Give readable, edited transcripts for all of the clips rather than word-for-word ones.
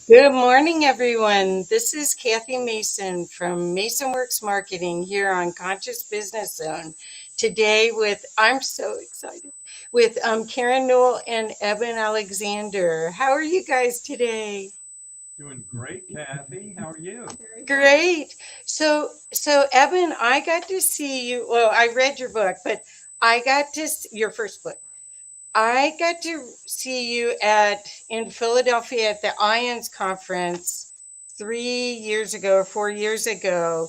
Good morning, everyone. This is Kathy Mason from Mason Works Marketing here on Conscious Business Zone. Today, I'm so excited with Karen Newell and Eben Alexander. How are you guys today? Doing great, Kathy. How are you? Great. So Eben, I got to see you. Well, I read your book, but your first book. I got to see you at in Philadelphia at the IONS conference 3 years ago or 4 years ago,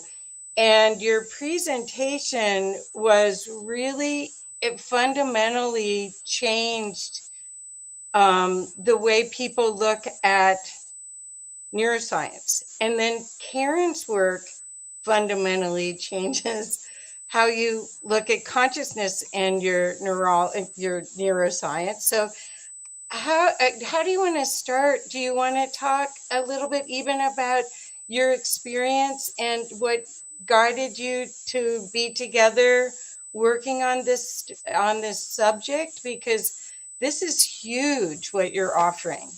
and your presentation was really it fundamentally changed the way people look at neuroscience. And then Karen's work fundamentally changes how you look at consciousness and your neuroscience. So how do you want to start? Do you want to talk a little bit even about your experience and what guided you to be together working on this subject, because this is huge what you're offering.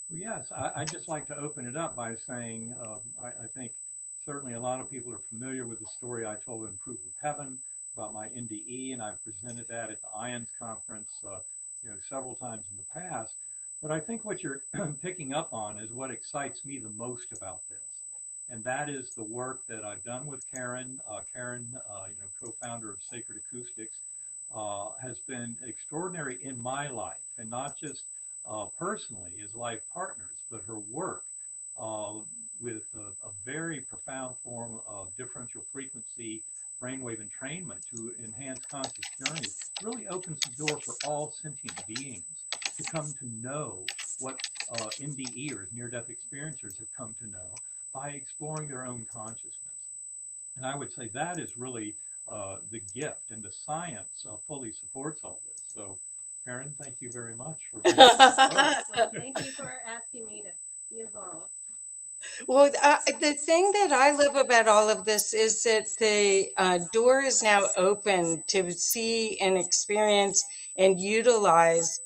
Well, yes, I'd just like to open it up by saying I think certainly a lot of people are familiar with the story I told in Proof of Heaven about my NDE, and I've presented that at the IONS conference, several times in the past. But I think what you're picking up on is what excites me the most about this, and that is the work that I've done with Karen. Karen, co-founder of Sacred Acoustics, has been extraordinary in my life, and not just personally as life partners, but her work uh, with a very profound form of differential frequency brainwave entrainment to enhance conscious journeys really opens the door for all sentient beings to come to know what NDEers, near-death experiencers, have come to know by exploring their own consciousness. And I would say that is really the gift, and the science fully supports all this. So, Karen, thank you very much for being so. Well, thank you for asking me to be involved. Well, the thing that I love about all of this is that the door is now open to see and experience and utilize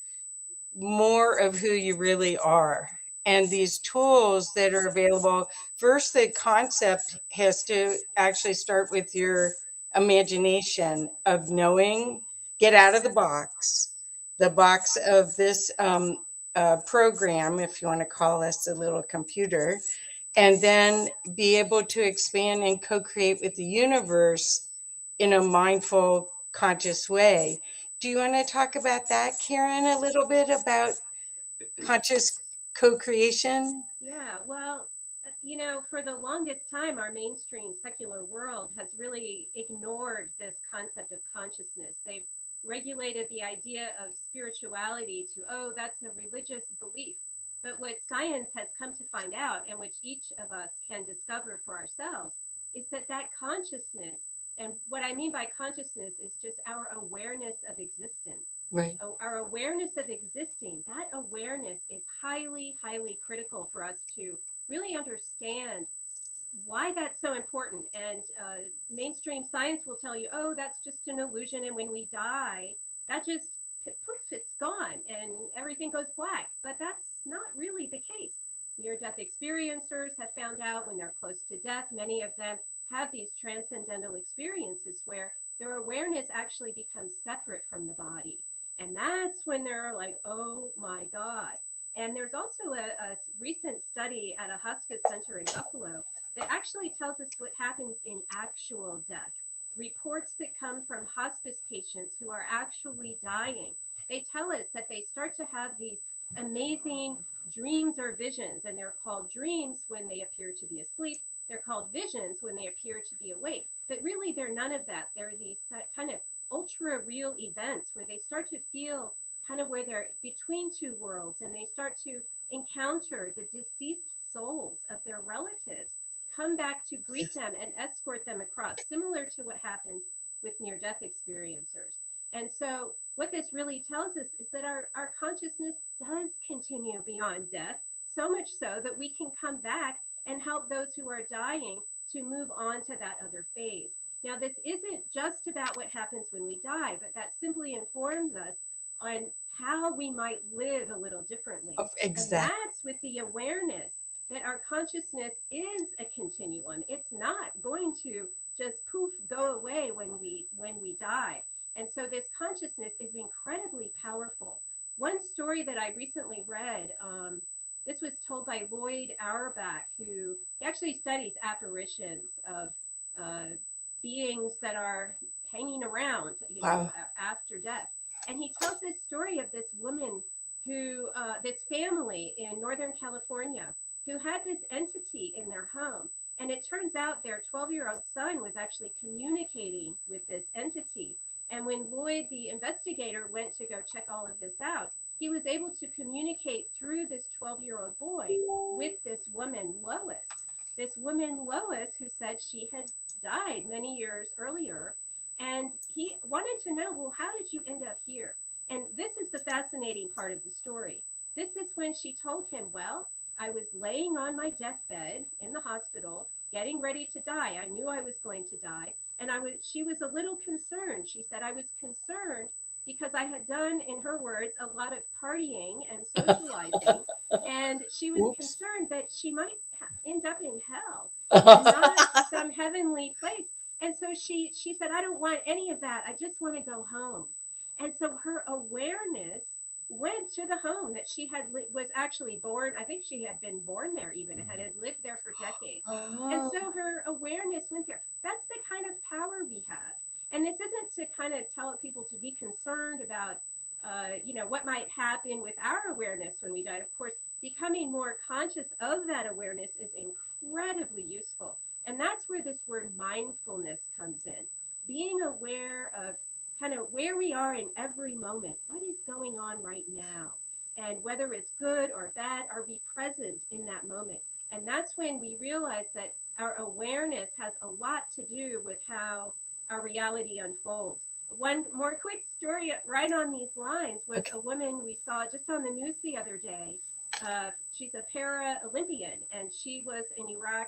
more of who you really are. And these tools that are available, first, the concept has to actually start with your imagination of knowing, get out of the box of this program, if you want to call us a little computer, and then be able to expand and co create with the universe in a mindful, conscious way. Do you want to talk about that, Karen, a little bit about conscious co creation? Yeah, well, for the longest time, our mainstream secular world has really ignored this concept of consciousness. They've regulated the idea of spirituality to, oh, that's a religious belief. But what science has come to find out, and which each of us can discover for ourselves, is that consciousness, and what I mean by consciousness is just our awareness of existence. Right. Our awareness of existing, that awareness is highly, highly critical for us to really understand why that's so important. And mainstream science will tell you, oh, that's just an illusion. And when we die, that just poof, it's gone and everything goes black. But that's not really the case. Near death experiencers have found out when they're close to death, many of them have these transcendental experiences where their awareness actually becomes separate from the body. And that's when they're like, oh my God. And there's also a recent study at a hospice center in Buffalo that actually tells us what happens in actual death. Reports that come from hospice patients who are actually dying, they tell us that they start to have these amazing dreams or visions, and they're called dreams when they appear to be asleep. They're called visions when they appear to be awake. But really, they're none of that. They're these kind of ultra real events where they start to feel kind of where they're between two worlds, and they start to encounter the deceased souls of their relatives come back to greet them and escort them across, similar to what happens with near death experiencers. And so, what this really tells us is that our consciousness does continue beyond death, so much so that we can come back and help those who are dying to move on to that other phase. Now, this isn't just about what happens when we die, but that simply informs us on how we might live a little differently. Oh, And exactly. that's with the awareness that our consciousness is a continuum. It's not going to just poof go away when we die. And so this consciousness is incredibly powerful. One story that I recently read, this was told by Lloyd Auerbach, who actually studies apparitions of beings that are hanging around, Wow. after death. And he tells this story of this woman who, this family in Northern California, who had this entity in their home. And it turns out their 12-year-old son was actually communicating with this entity. And when Lloyd, the investigator, went to go check all of this out, he was able to communicate through this 12-year-old boy with this woman, Lois. This woman, Lois, who said she had died many years earlier. And he wanted to know, well, how did you end up here? And this is the fascinating part of the story. This is when she told him, well, I was laying on my deathbed in the hospital, getting ready to die. I knew I was going to die. And she was a little concerned. She said, I was concerned because I had done, in her words, a lot of partying and socializing. And she was Oops. concerned that she might end up in hell and not some heavenly place. And so she said, I don't want any of that. I just want to go home. And so her awareness went to the home that she was actually born. I think she had been born there even, and had lived there for decades. And Oh, so her awareness went there. That's the kind of power we have. And this isn't to kind of tell people to be concerned about, what might happen with our awareness when we die. Of course, becoming more conscious of that awareness is incredibly useful. And that's where this word mindfulness comes in. Being aware of kind of where we are in every moment. What is going on right now? And whether it's good or bad, or be present in that moment. And that's when we realize that our awareness has a lot to do with how our reality unfolds. One more quick story right on these lines was okay. a woman we saw just on the news the other day. She's a para-Olympian, and she was in Iraq,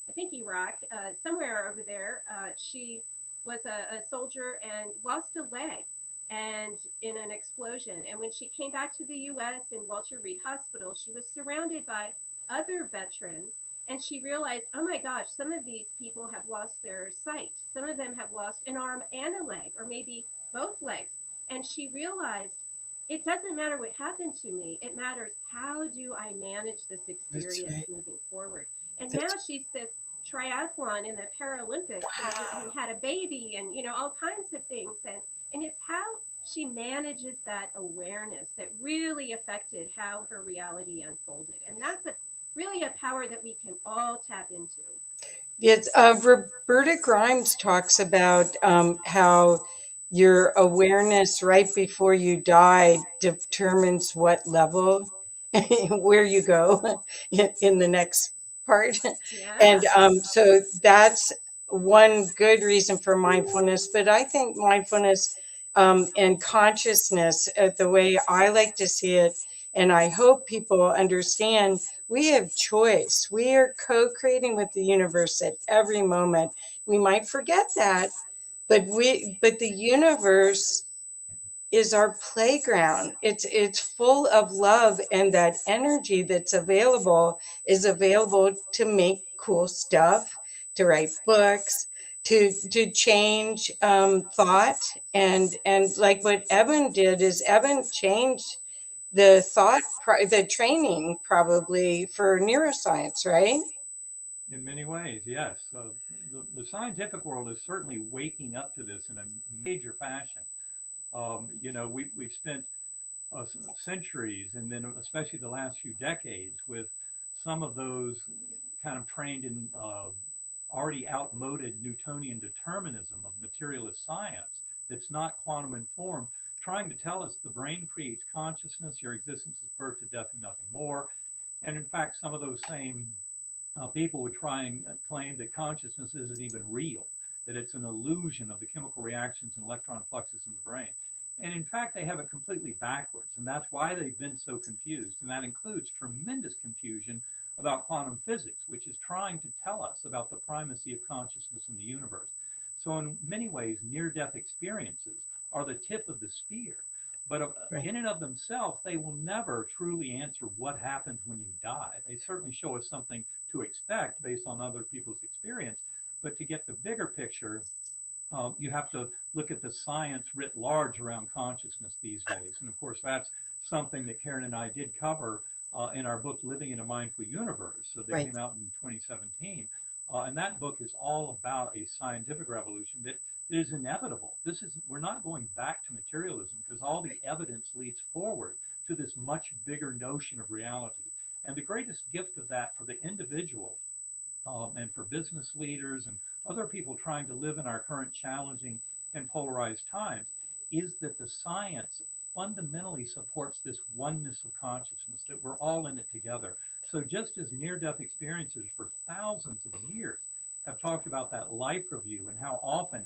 I think Iraq, somewhere over there. She was a soldier and lost a leg and in an explosion. And when she came back to the U.S. in Walter Reed Hospital, she was surrounded by other veterans. And she realized, oh my gosh, some of these people have lost their sight. Some of them have lost an arm and a leg, or maybe both legs. And she realized it doesn't matter what happened to me. It matters, how do I manage this That's experience right. moving forward? And now That's she's this triathlon in the Paralympics, and had a baby, and all kinds of things. And it's how she manages that awareness that really affected how her reality unfolded. And that's really a power that we can all tap into. Yes, Roberta Grimes talks about how your awareness right before you die determines what level where you go in the next part. And Yeah. so that's one good reason for mindfulness. But I think mindfulness and consciousness, the way I like to see it, and I hope people understand, we have choice. We are co-creating with the universe at every moment. We might forget that, but the universe is our playground. It's full of love, and that energy that's available is available to make cool stuff, to write books, to change thought, and like what Eben did is Eben changed the the training probably for neuroscience, right? In many ways, yes. The scientific world is certainly waking up to this in a major fashion. We've spent centuries, and then especially the last few decades, with some of those kind of trained in already outmoded Newtonian determinism of materialist science that's not quantum informed, trying to tell us the brain creates consciousness, your existence is birth to death and nothing more. And in fact, some of those same people would try and claim that consciousness isn't even real, that it's an illusion of the chemical reactions and electron fluxes in the brain. And in fact, they have it completely backwards. And that's why they've been so confused. And that includes tremendous confusion about quantum physics, which is trying to tell us about the primacy of consciousness in the universe. So in many ways, near-death experiences are the tip of the spear But Right. in and of themselves, they will never truly answer what happens when you die. They certainly show us something to expect based on other people's experience. But to get the bigger picture, you have to look at the science writ large around consciousness these days. And of course, that's something that Karen and I did cover in our book, Living in a Mindful Universe, so that Right. came out in 2017. And that book is all about a scientific revolution that is inevitable. We're not going back to materialism because all the evidence leads forward to this much bigger notion of reality. And the greatest gift of that for the individual and for business leaders and other people trying to live in our current challenging and polarized times is that the science fundamentally supports this oneness of consciousness, that we're all in it together. So just as near-death experiencers for thousands of years have talked about that life review and how often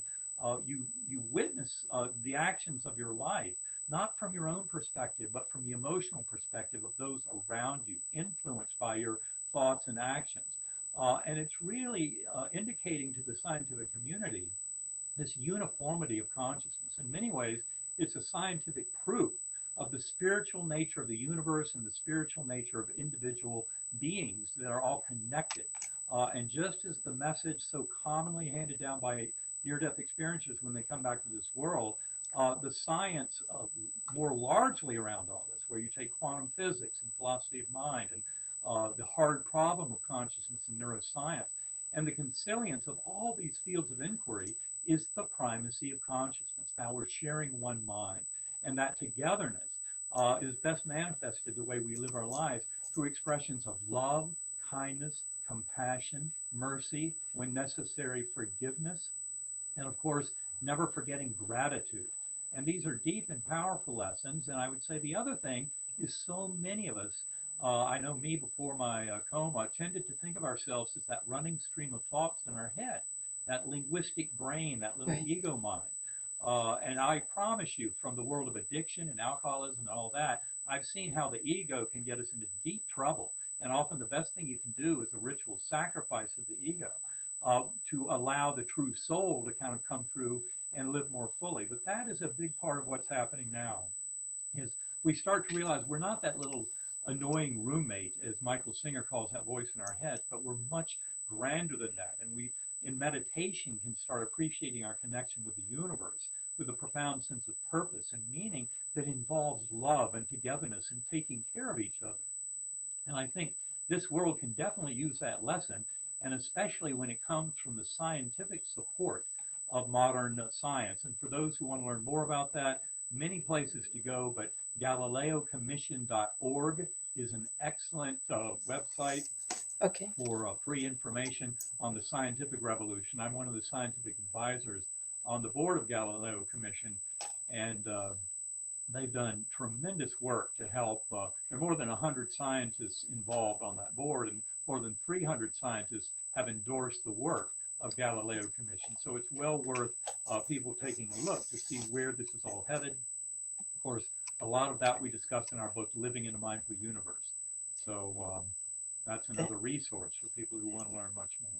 you witness the actions of your life, not from your own perspective, but from the emotional perspective of those around you, influenced by your thoughts and actions. And it's really indicating to the scientific community this uniformity of consciousness. In many ways, it's a scientific proof of the spiritual nature of the universe and the spiritual nature of individual beings that are all connected. And just as the message so commonly handed down by near-death experiencers when they come back to this world, the science more largely around all this, where you take quantum physics and philosophy of mind and the hard problem of consciousness and neuroscience, and the consilience of all these fields of inquiry is the primacy of consciousness. Now we're sharing one mind, and that togetherness is best manifested the way we live our lives through expressions of love, kindness, compassion, mercy, when necessary, forgiveness, and of course, never forgetting gratitude. And these are deep and powerful lessons. And I would say the other thing is so many of us, I know me before my coma, tended to think of ourselves as that running stream of thoughts in our head, that linguistic brain, that little Right. ego mind. And I promise you, from the world of addiction and alcoholism and all that, I've seen how the ego can get us into deep trouble. And often the best thing you can do is a ritual sacrifice of the ego to allow the true soul to kind of come through and live more fully. But that is a big part of what's happening now, is we start to realize we're not that little annoying roommate, as Michael Singer calls that voice in our heads, but we're much grander than that. And we, in meditation, can start appreciating our connection with the universe with a profound sense of purpose and meaning that involves love and togetherness and taking care of each other. And I think this world can definitely use that lesson, and especially when it comes from the scientific support of modern science. And for those who want to learn more about that, many places to go, but GalileoCommission.org is an excellent website Okay. for free information on the scientific revolution. I'm one of the scientific advisors on the board of Galileo Commission, and they've done tremendous work to help. There are more than 100 scientists involved on that board, and more than 300 scientists have endorsed the work of Galileo Commission. So it's well worth people taking a look to see where this is all headed. Of course, a lot of that we discussed in our book, Living in a Mindful Universe. So that's another resource for people who want to learn much more.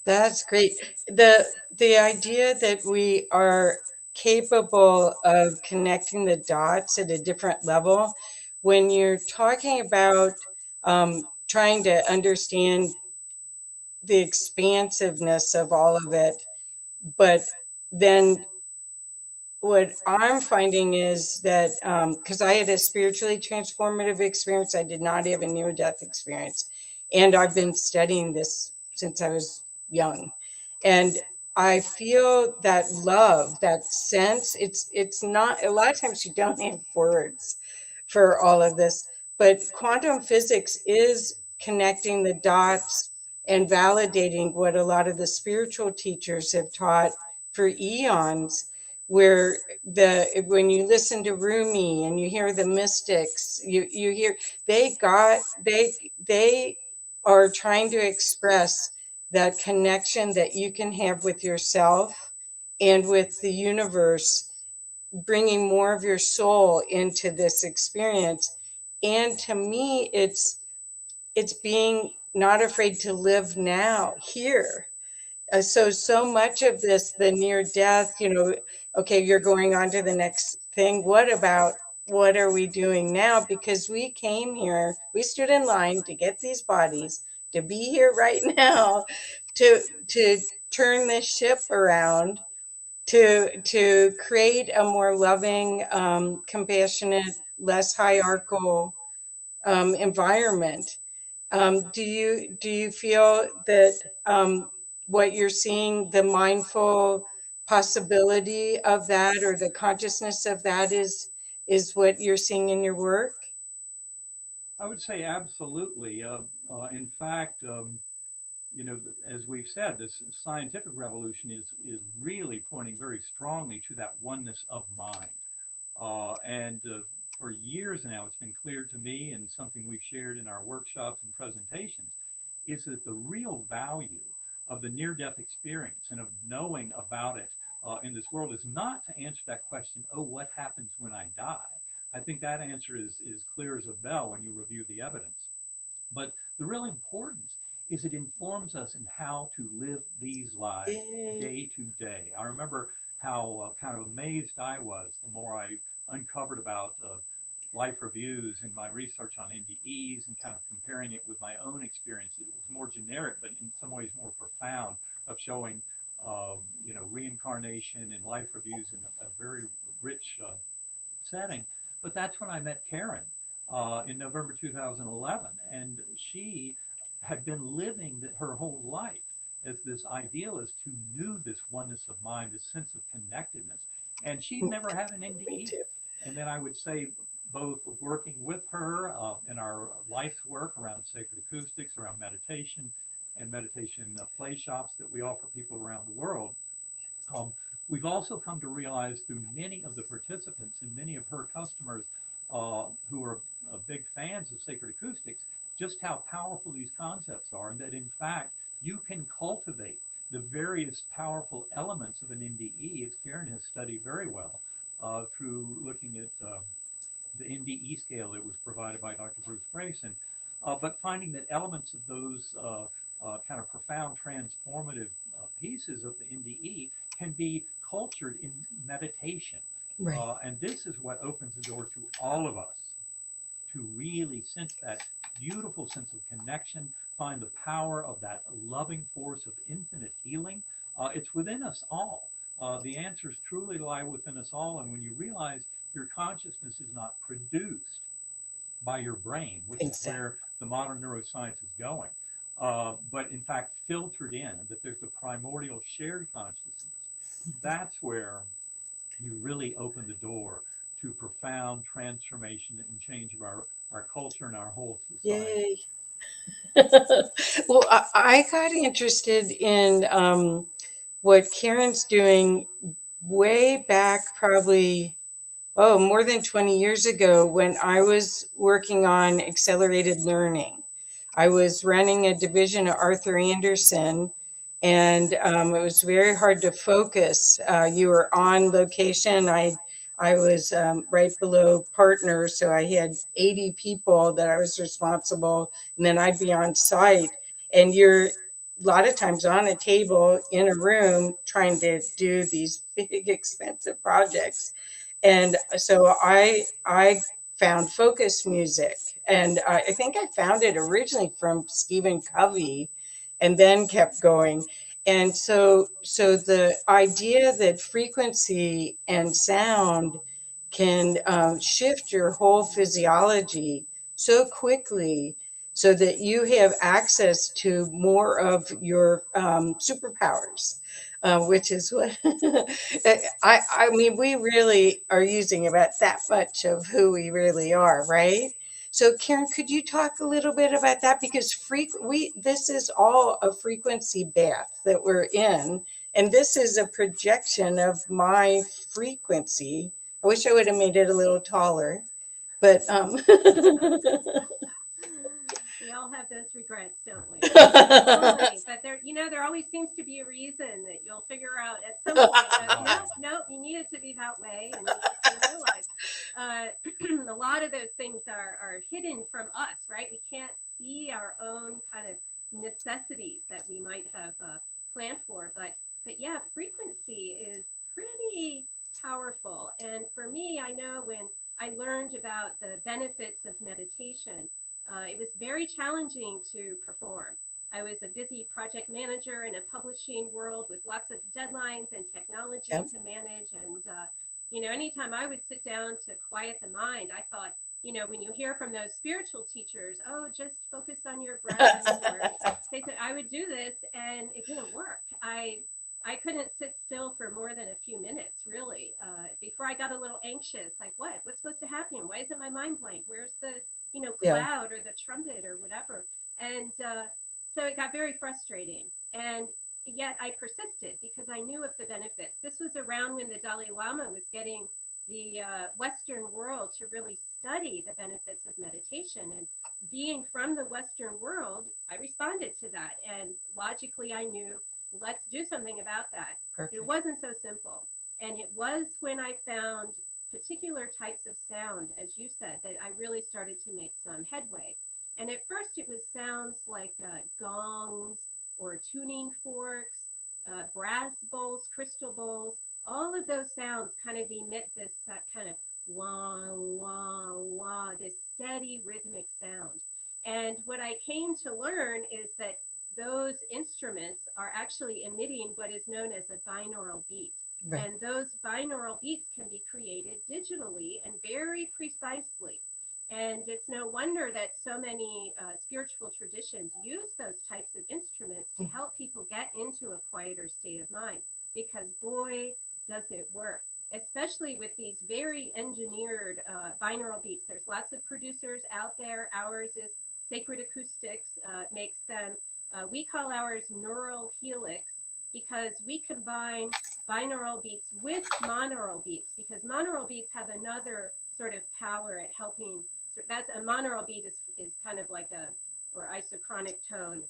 That's great. The idea that we are capable of connecting the dots at a different level, when you're talking about trying to understand the expansiveness of all of it, but then what I'm finding is that because I had a spiritually transformative experience, I did not have a near-death experience, and I've been studying this since I was young, and I feel that love, that sense. It's not, a lot of times you don't have words for all of this, but quantum physics is connecting the dots and validating what a lot of the spiritual teachers have taught for eons, where when you listen to Rumi and you hear the mystics, you hear they are trying to express that connection that you can have with yourself and with the universe, bringing more of your soul into this experience. And to me, it's being not afraid to live now here. So much of this, the near death, okay, you're going on to the next thing. What about what are we doing now? Because we came here, we stood in line to get these bodies, to be here right now, to turn this ship around, to create a more loving, compassionate, less hierarchical environment. Do you feel that what you're seeing, the mindful possibility of that, or the consciousness of that, is what you're seeing in your work? I would say absolutely. In fact, you know, as we've said, this scientific revolution is really pointing very strongly to that oneness of mind. And for years now, it's been clear to me, and something we've shared in our workshops and presentations, is that the real value of the near-death experience and of knowing about it in this world is not to answer that question, oh, what happens when I die? I think that answer is clear as a bell when you review the evidence. But the real importance is it informs us in how to live these lives day to day. I remember how kind of amazed I was the more I uncovered about life reviews in my research on NDEs and kind of comparing it with my own experience. It was more generic, but in some ways more profound, of showing, you know, reincarnation and life reviews in a very rich setting. But that's when I met Karen in November 2011, and she had been living her whole life as this idealist who knew this oneness of mind, this sense of connectedness, and she'd never had an NDE. And then I would say, both working with her in our life's work around sacred acoustics, around meditation, and meditation play shops that we offer people around the world, we've also come to realize through many of the participants and many of her customers who are big fans of sacred acoustics, just how powerful these concepts are, and that in fact you can cultivate the various powerful elements of an NDE, as Karen has studied very well through looking at the NDE scale that was provided by Dr. Bruce Grayson, but finding that elements of those kind of profound transformative pieces of the NDE can be cultured in meditation. Right. And this is what opens the door to all of us to really sense that beautiful sense of connection, find the power of that loving force of infinite healing. It's within us all. The answers truly lie within us all. And when you realize your consciousness is not produced by your brain, which is where the modern neuroscience is going, but in fact filtered in, that there's a primordial shared consciousness, that's where you really open the door to profound transformation and change of our culture and our whole society. Yay. Well, I got interested in what Karen's doing way back, probably, more than 20 years ago, when I was working on accelerated learning. I was running a division at Arthur Anderson, and it was very hard to focus. You were on location. I was right below partner, so I had 80 people that I was responsible, and then I'd be on site. And you're a lot of times on a table in a room trying to do these big, expensive projects. And so I found focus music, and I think I found it originally from Stephen Covey, and then kept going. And so the idea that frequency and sound can shift your whole physiology so quickly, so that you have access to more of your superpowers, which is what I mean, we really are using about that much of who we really are, right? So, Karen, could you talk a little bit about that? Because this is all a frequency bath that we're in, and this is a projection of my frequency. I wish I would have made it a little taller, but We all have those regrets, don't we? Totally. But there always seems to be a reason that you'll figure out at some point. No, you need it to be that way, and you realize a lot of those things are hidden from us, right? We can't see our own kind of necessities that we might have planned for. But yeah, frequency is pretty powerful. And for me, I know when I learned about the benefits of meditation. It was very challenging to perform. I was a busy project manager in a publishing world with lots of deadlines and technology Yep. to manage. And, anytime I would sit down to quiet the mind, I thought, when you hear from those spiritual teachers, oh, just focus on your breath, or they said I would do this, and it didn't work. I couldn't sit still for more than a few minutes, really, before I got a little anxious. Like, what's supposed to happen? Why isn't my mind blank? Where's the, Yeah. cloud or the trumpet or whatever? And so it got very frustrating. And yet I persisted because I knew of the benefits. This was around when the Dalai Lama was getting the Western world to really study the benefits of meditation. And being from the Western world, I responded to that. And logically, I knew, let's do something about that. Perfect. It wasn't so simple. And it was when I found particular types of sound, as you said, that I really started to make some headway. And at first, it was sounds like gongs or tuning forks, brass bowls, crystal bowls. All of those sounds kind of emit this kind of wah, wah, wah, this steady rhythmic sound. And what I came to learn is that those instruments are actually emitting what is known as a binaural beat. Right. And those binaural beats can be created digitally and very precisely. And it's no wonder that so many spiritual traditions use those types of instruments to help people get into a quieter state of mind, because boy, does it work, especially with these very engineered binaural beats. There's lots of producers out there. Ours is Sacred Acoustics, makes them. We call ours neural helix, because we combine binaural beats with monaural beats, because monaural beats have another sort of power at helping. That's a monaural beat is kind of like or isochronic tone,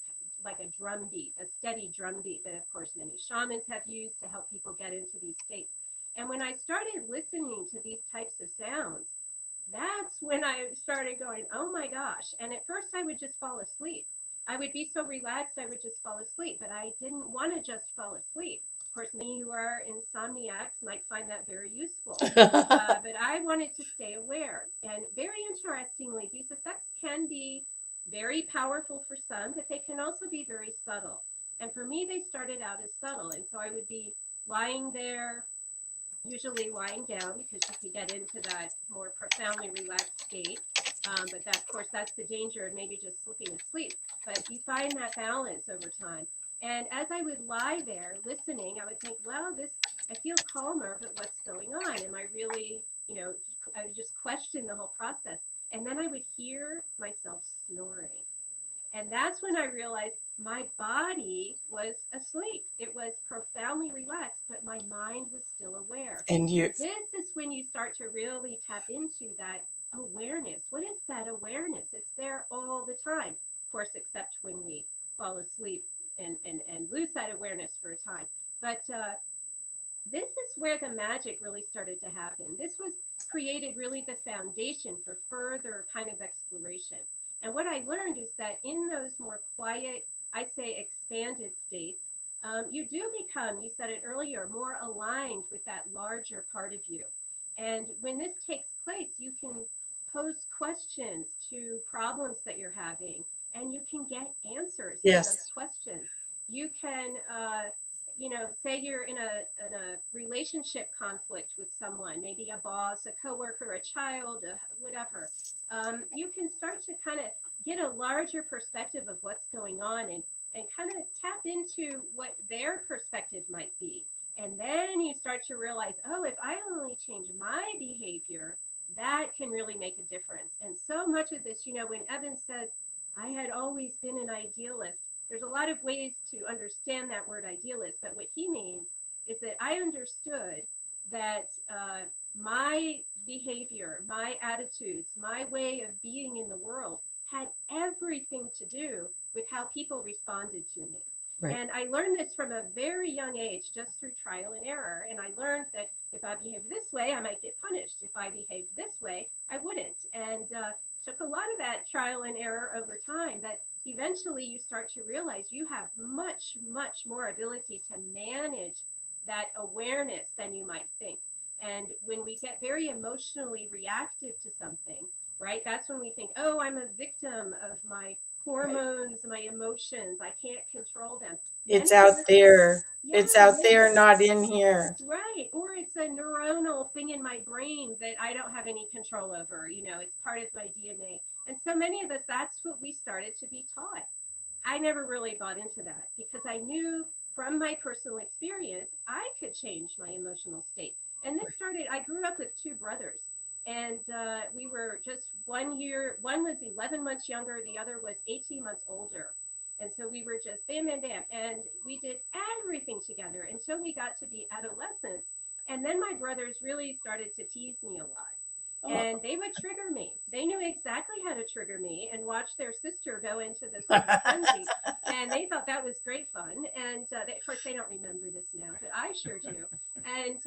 like a drum beat, a steady drum beat that, of course, many shamans have used to help people get into these states. And when I started listening to these types of sounds, that's when I started going, oh my gosh. And at first I would just fall asleep. I would be so relaxed, I would just fall asleep, but I didn't want to just fall asleep. Of course, many who are insomniacs might find that very useful, but I wanted to stay aware. And very interestingly, these effects can be very powerful for some, but they can also be very subtle. And for me, they started out as subtle. And so I would be lying there, usually lying down, because you could get into that more profoundly relaxed state. But that, of course, that's the danger of maybe just slipping asleep. But you find that balance over time. And as I would lie there listening, I would think, well, I feel calmer, but what's going on? Am I really, I would just question the whole process. And then I would hear myself snoring. And that's when I realized my body was asleep. It was profoundly relaxed, but my mind was still aware. And This is when you start to really tap into that awareness. What is that awareness? It's there all the time, of course, except when we fall asleep and lose that awareness for a time. But this is where the magic really started to happen. This was created really the foundation for further kind of exploration. And what I learned is that in those more quiet, I say expanded states, you do become, you said it earlier, more aligned with that larger part of you. And when this takes place, you can pose questions to problems that you're having, and you can get answers to those questions. You can, say you're in a relationship conflict with someone, maybe a boss, a coworker, a child, whatever. You can start to kind of get a larger perspective of what's going on, and kind of tap into what their perspective might be. And then you start to realize, oh, if I only change my behavior, that can really make a difference. And so much of this, when Eben says, I had always been an idealist, there's a lot of ways to understand that word idealist, but what he means is that I understood that my behavior, my attitudes, my way of being in the world had everything to do with how people responded to me. Right. And I learned this from a very young age, just through trial and error. And I learned that if I behaved this way, I might get punished. If I behaved this way, I wouldn't. And took a lot of that trial and error over time. But eventually you start to realize you have much, much more ability to manage that awareness than you might think. And when we get very emotionally reactive to something, right, that's when we think, oh, I'm a victim of my hormones, my emotions. I can't control them. It's Many of out us, there. yeah, It's out many, there, not in here. right. Or it's a neuronal thing in my brain that I don't have any control over. You know, it's part of my DNA. And so many of us, that's what we started to be taught. I never really bought into that because I knew from my personal experience, I could change my emotional state. And this started, I grew up with two brothers. And we were just 1 year, one was 11 months younger, the other was 18 months older. And so we were just bam, bam, bam. And we did everything together until we got to be adolescents. And then my brothers really started to tease me a lot. And they would trigger me. They knew exactly how to trigger me and watch their sister go into this little frenzy. And they thought that was great fun. And of course, they don't remember this now, but I sure do. And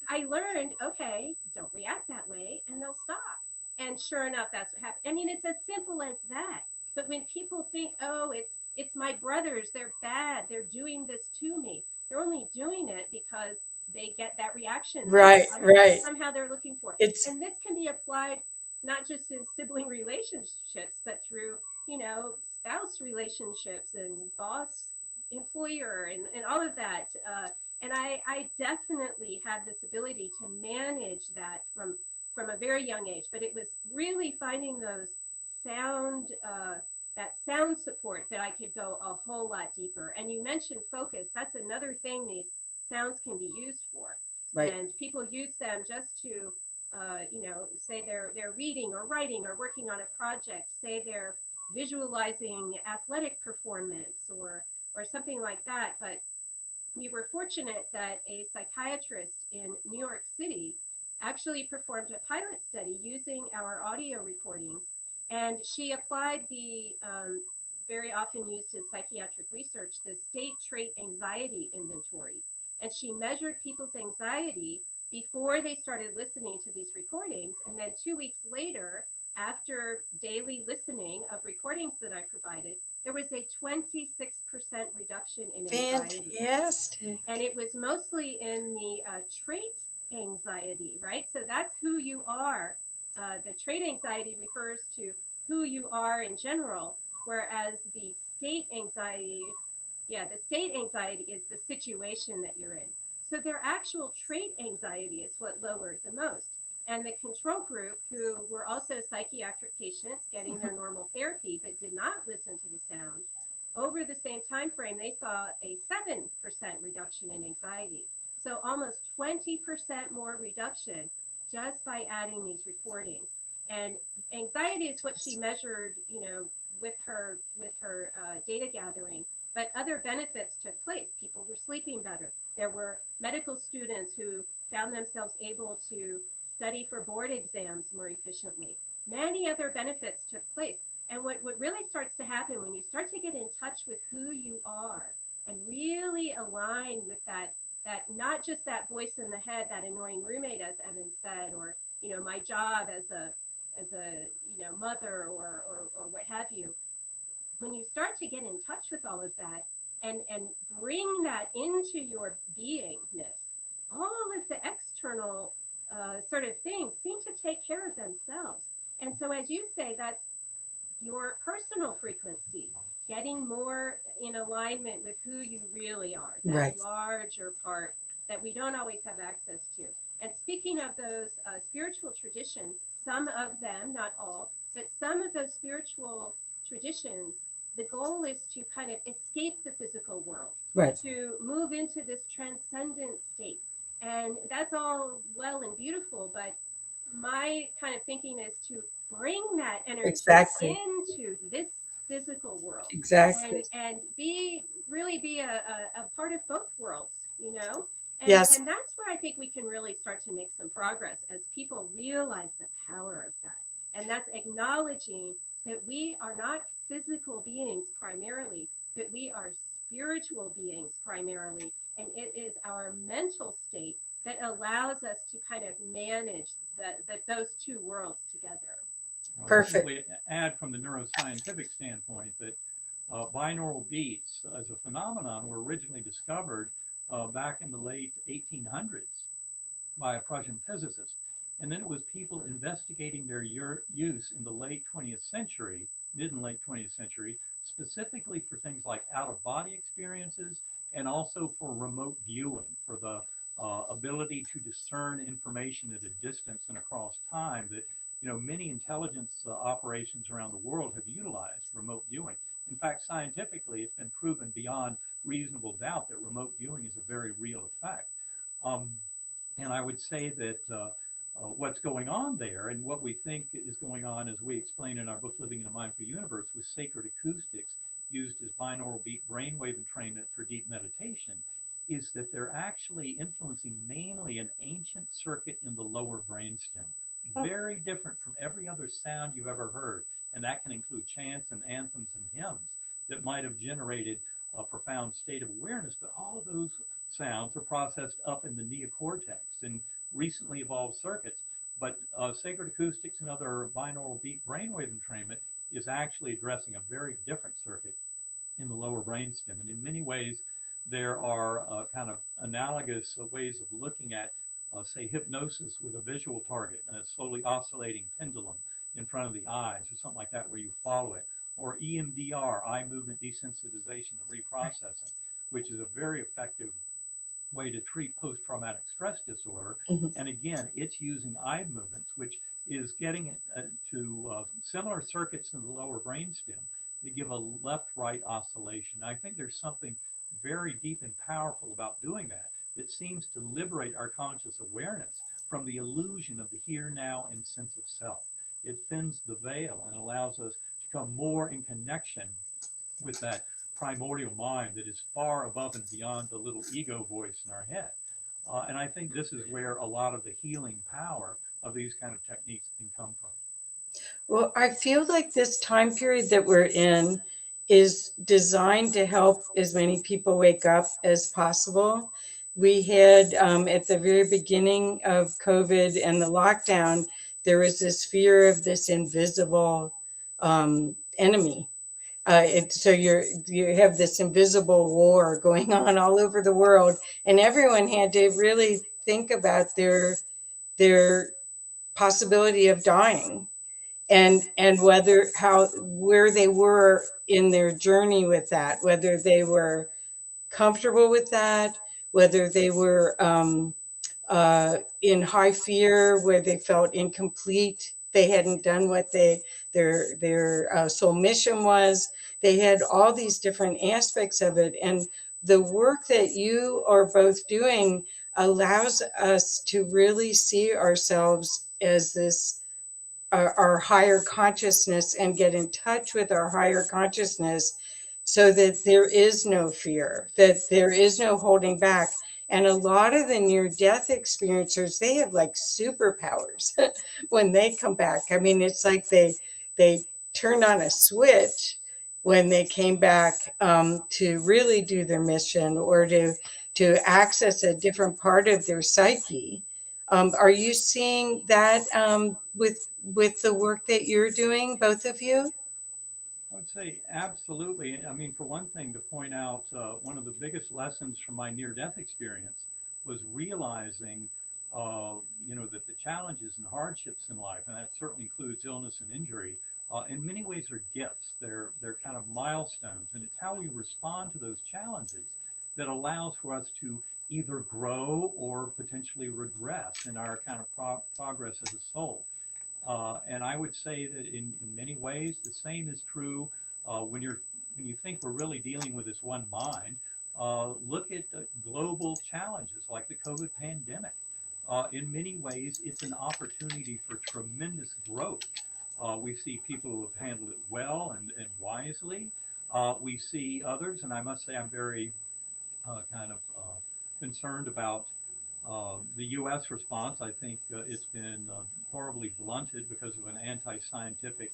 I learned, okay, don't react that way, and they'll stop. And sure enough, that's what happened. I mean, it's as simple as that. But when people think, oh, it's my brothers, they're bad, they're doing this to me, they're only doing it because they get that reaction. Right, right. Somehow they're looking for. It's And this can be applied not just in sibling relationships, but through, you know, spouse relationships and boss employer and all of that. And I definitely had this ability to manage that from a very young age. But it was really finding those sound that sound support that I could go a whole lot deeper. And you mentioned focus. That's another thing these sounds can be used for. right. And people use them just to, you know, say they're reading or writing or working on a project, say they're visualizing athletic performance or something like that. But we were fortunate that a psychiatrist in New York City actually performed a pilot study using our audio recordings, and she applied the very often used in psychiatric research, the state trait anxiety inventory. And she measured people's anxiety before they started listening to these recordings. And then 2 weeks later, after daily listening of recordings that I provided, there was a 26% reduction in anxiety. Fantastic. And it was mostly in the trait anxiety, right? So that's who you are. The trait anxiety refers to who you are in general, whereas the state anxiety, the state anxiety is the situation that you're in. So their actual trait anxiety is what lowered the most. And the control group, who were also psychiatric patients getting their normal therapy but did not listen to the sound, over the same time frame, they saw a 7% reduction in anxiety. So almost 20% more reduction just by adding these recordings. And anxiety is what she measured, you know, with her data gathering. But other benefits took place. People were sleeping better. There were medical students who found themselves able to study for board exams more efficiently. Many other benefits took place. And what really starts to happen when you start to get in touch with who you are and really align with that not just that voice in the head, that annoying roommate, as Eben said, or, you know, my job as a you know, mother or what have you. When you start to get in touch with all of that and bring that into your beingness, all of the external sort of things seem to take care of themselves. And so, as you say, that's your personal frequency, getting more in alignment with who you really are, that Right. larger part that we don't always have access to. And speaking of those spiritual traditions, some of them, not all, but some of those spiritual traditions, the goal is to kind of escape the physical world, Right. to move into this transcendent state. And that's all well and beautiful, but my kind of thinking is to bring that energy Exactly. into this physical world Exactly. and really be a part of both worlds, you know? And, Yes. and that's where I think we can really start to make some progress as people realize the power of that. And that's acknowledging that we are not physical beings primarily, but we are spiritual beings primarily. And it is our mental state that allows us to kind of manage those two worlds together. Perfect. Simply add from the neuroscientific standpoint that binaural beats as a phenomenon were originally discovered back in the late 1800s. by a Prussian physicist. And then it was people investigating their use in the late 20th century, mid and late 20th century, specifically for things like out-of-body experiences and also for remote viewing, for the ability to discern information at a distance and across time that, many intelligence operations around the world have utilized remote viewing. In fact, scientifically, it's been proven beyond reasonable doubt that remote viewing is a very real effect. And I would say that what's going on there and what we think is going on, as we explain in our book, Living in a Mindful Universe, with sacred acoustics used as binaural beat brainwave entrainment for deep meditation, is that they're actually influencing mainly an ancient circuit in the lower brainstem. Very different from every other sound you've ever heard. And that can include chants and anthems and hymns that might have generated a profound state of awareness. But all of those sounds are processed up in the neocortex in recently evolved circuits. But sacred acoustics and other binaural beat brainwave entrainment is actually addressing a very different circuit in the lower brainstem. And in many ways, there are kind of analogous ways of looking at, say, hypnosis with a visual target, a slowly oscillating pendulum in front of the eyes or something like that where you follow it, or EMDR, eye movement desensitization and reprocessing, which is a very effective way to treat post-traumatic stress disorder. And again, it's using eye movements, which is getting it to similar circuits in the lower brainstem that give a left-right oscillation. I think there's something very deep and powerful about doing that. It seems to liberate our conscious awareness from the illusion of the here, now, and sense of self. It thins the veil and allows us to come more in connection with that primordial mind that is far above and beyond the little ego voice in our head. And I think this is where a lot of the healing power of these kind of techniques can come from. Well, I feel like this time period that we're in is designed to help as many people wake up as possible. We had at the very beginning of COVID and the lockdown, there was this fear of this invisible enemy. So you have this invisible war going on all over the world, and everyone had to really think about their possibility of dying, and where they were in their journey with that, whether they were comfortable with that, whether they were in high fear, where they felt incomplete, they hadn't done what their soul mission was. They had all these different aspects of it, and the work that you are both doing allows us to really see ourselves as this our higher consciousness and get in touch with our higher consciousness, so that there is no fear, that there is no holding back. And a lot of the near-death experiencers, they have like superpowers when they come back. I mean, it's like they turned on a switch when they came back to really do their mission, or to access a different part of their psyche. Are you seeing that with the work that you're doing, both of you? I would say absolutely. I mean, for one thing, to point out, one of the biggest lessons from my near-death experience was realizing, that the challenges and hardships in life, and that certainly includes illness and injury, in many ways are gifts. They're kind of milestones, and it's how we respond to those challenges that allows for us to either grow or potentially regress in our kind of progress as a soul. And I would say that in many ways, the same is true when you think we're really dealing with this one mind. Look at global challenges like the COVID pandemic. In many ways, it's an opportunity for tremendous growth. We see people who have handled it well and wisely. We see others, and I must say I'm very concerned about the U.S. response. I think it's been horribly blunted because of an anti-scientific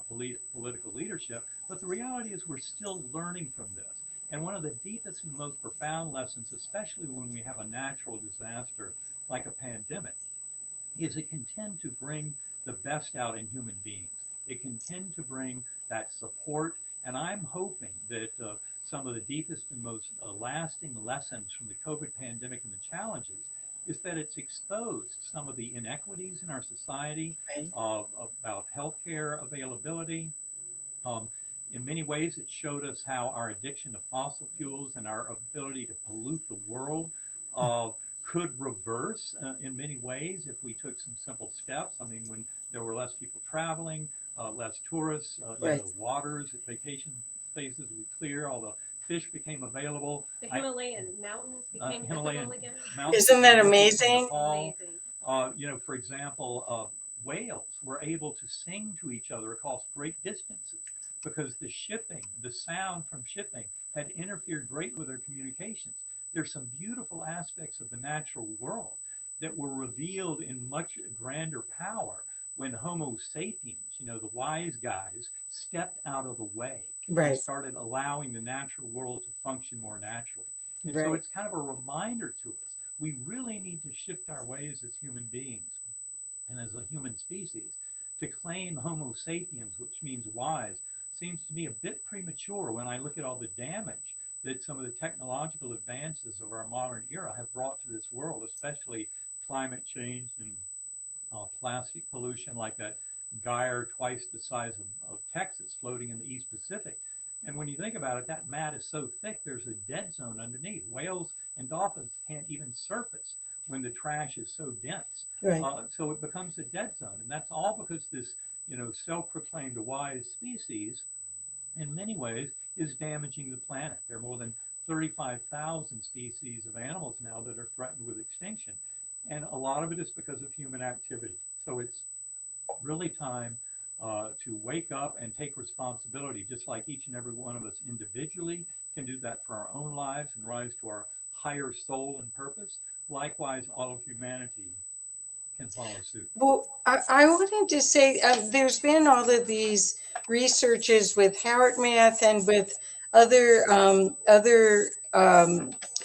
political leadership. But the reality is we're still learning from this. And one of the deepest and most profound lessons, especially when we have a natural disaster like a pandemic, is it can tend to bring the best out in human beings. It can tend to bring that support. And I'm hoping that some of the deepest and most lasting lessons from the COVID pandemic and the challenges is that it's exposed some of the inequities in our society Right. about healthcare availability. Um, in many ways, it showed us how our addiction to fossil fuels and our ability to pollute the world uh, could reverse in many ways if we took some simple steps. I mean, when there were less people traveling, less tourists, Right. the waters at vacation spaces would clear, all the fish became available. The Himalayan mountains became Himalayan visible again. mountains Isn't that became visible in the amazing? fall. Amazing. For example, whales were able to sing to each other across great distances because the sound from shipping had interfered greatly with their communications. There's some beautiful aspects of the natural world that were revealed in much grander power when Homo sapiens, the wise guys, stepped out of the way and Right. started allowing the natural world to function more naturally. And so Right. it's kind of a reminder to us. We really need to shift our ways as human beings and as a human species. To claim Homo sapiens, which means wise, seems to me a bit premature when I look at all the damage that some of the technological advances of our modern era have brought to this world, especially climate change and plastic pollution like that gyre twice the size of Texas floating in the East Pacific. And when you think about it, that mat is so thick, there's a dead zone underneath. Whales and dolphins can't even surface when the trash is so dense. Right. So it becomes a dead zone. And that's all because this, self-proclaimed wise species, in many ways, is damaging the planet. There are more than 35,000 species of animals now that are threatened with extinction. And a lot of it is because of human activity. So it's really time to wake up and take responsibility, just like each and every one of us individually can do that for our own lives and rise to our higher soul and purpose. Likewise, all of humanity can follow suit. Well, I wanted to say there's been all of these researches with heart math and with other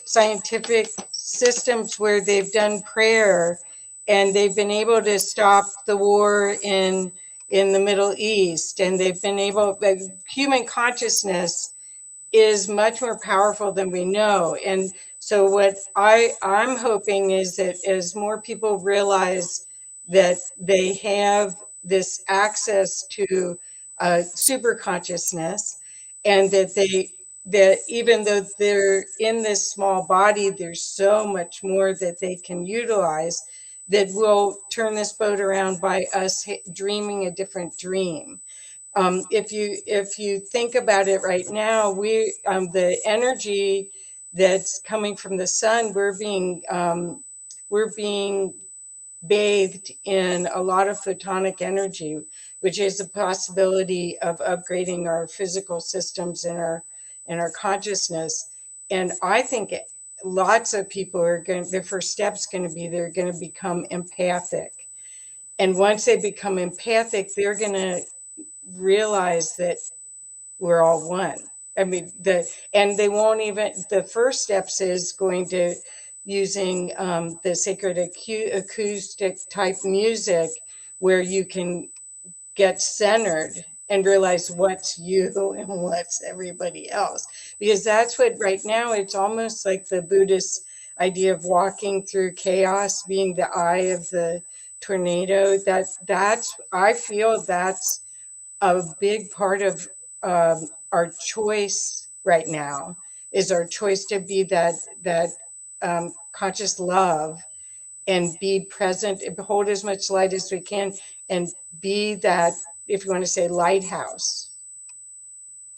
scientific systems where they've done prayer and they've been able to stop the war in the Middle East, and they've been able. Human consciousness is much more powerful than we know. And so what I'm hoping is that as more people realize that they have this access to super consciousness, and that even though they're in this small body, there's so much more that they can utilize, that will turn this boat around by us dreaming a different dream. If you think about it right now, the energy that's coming from the sun, we're being bathed in a lot of photonic energy, which is a possibility of upgrading our physical systems and our consciousness. And I think lots of people are going. Their first step's going to be they're going to become empathic, and once they become empathic, they're going to realize that we're all one. I mean, and they won't even. The first steps is going to using the sacred acoustic type music, where you can get centered and realize what's you and what's everybody else. Because that's what right now it's almost like the Buddhist idea of walking through chaos, being the eye of the tornado. That's I feel that's a big part of our choice right now is our choice to be that conscious love and be present and hold as much light as we can and be that, if you want to say, lighthouse.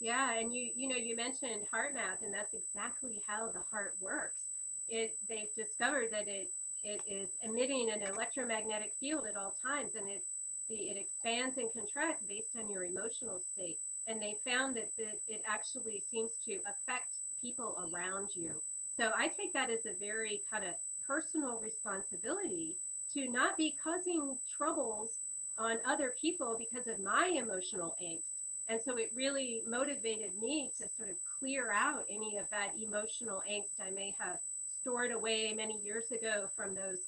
Yeah, and you mentioned heart math, and that's exactly how the heart works. They've discovered that it is emitting an electromagnetic field at all times, and it expands and contracts based on your emotional state. And they found that it actually seems to affect people around you. So I take that as a very kind of personal responsibility to not be causing troubles on other people because of my emotional angst. And so it really motivated me to sort of clear out any of that emotional angst I may have stored away many years ago from those,